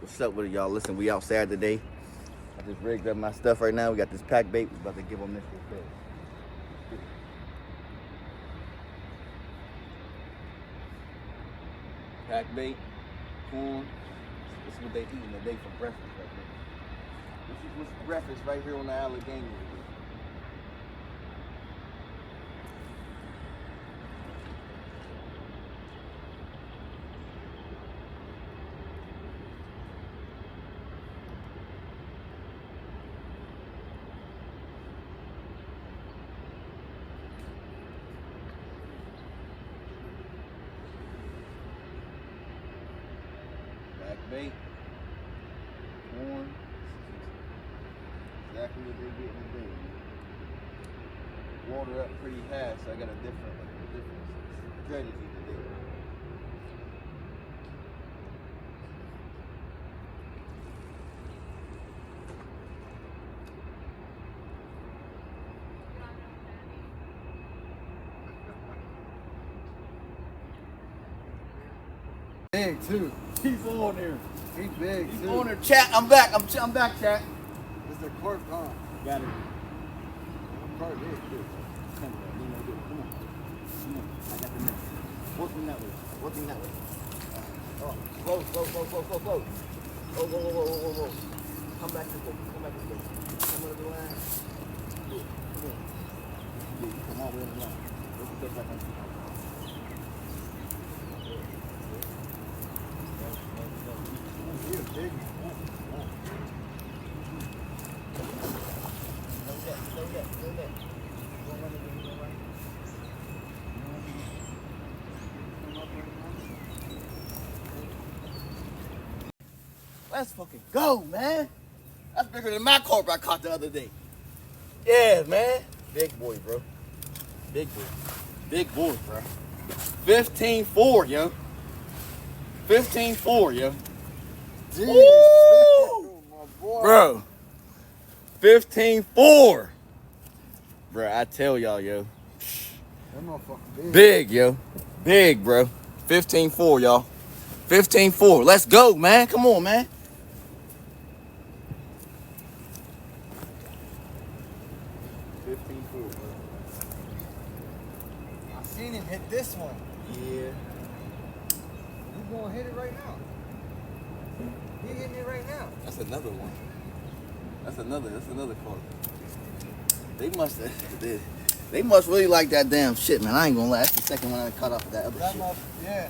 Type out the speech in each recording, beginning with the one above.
What's up with it, y'all? Listen, we outside today. I just rigged up my stuff right now. We got this pack bait. We're about to give them this real quick. Pack bait, corn. This is what they eating today for breakfast right here. This is what's breakfast right here on the Allegheny. Bait, corn, exactly what they're getting today. Water up pretty high, so I got a different strategy today. Big too. He's on there. He's big He's too. on there. Chat, I'm back. I'm back, chat. It's the Carp, huh? Got it. Carp big too. Come on. I got the net. Working that way. Working that way. Oh, slow. Whoa. Come back this way. Come over the line. Come on. You come all the way on the line. Let's get back on. He's big. Slow that. Let's fucking go, man. That's bigger than my carp I caught the other day. Yeah, man. Big boy, bro. Big boy, bro. 15-4, yo. 15-4, yo. Jeez. Woo! My boy. Bro. 15-4. Bro, I tell y'all, yo. That motherfucker big. Big, yo. Big, bro. 15-4, y'all. 15-4. Let's go, man. Come on, man. I seen him hit this one. Yeah. He's gonna hit it right now. He hitting it right now. That's another one. That's another carp. They must really like that damn shit, man. I ain't gonna lie. That's the second one I caught off of that other shit. Yeah.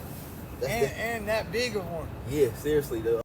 That's And that bigger one. Yeah, seriously though.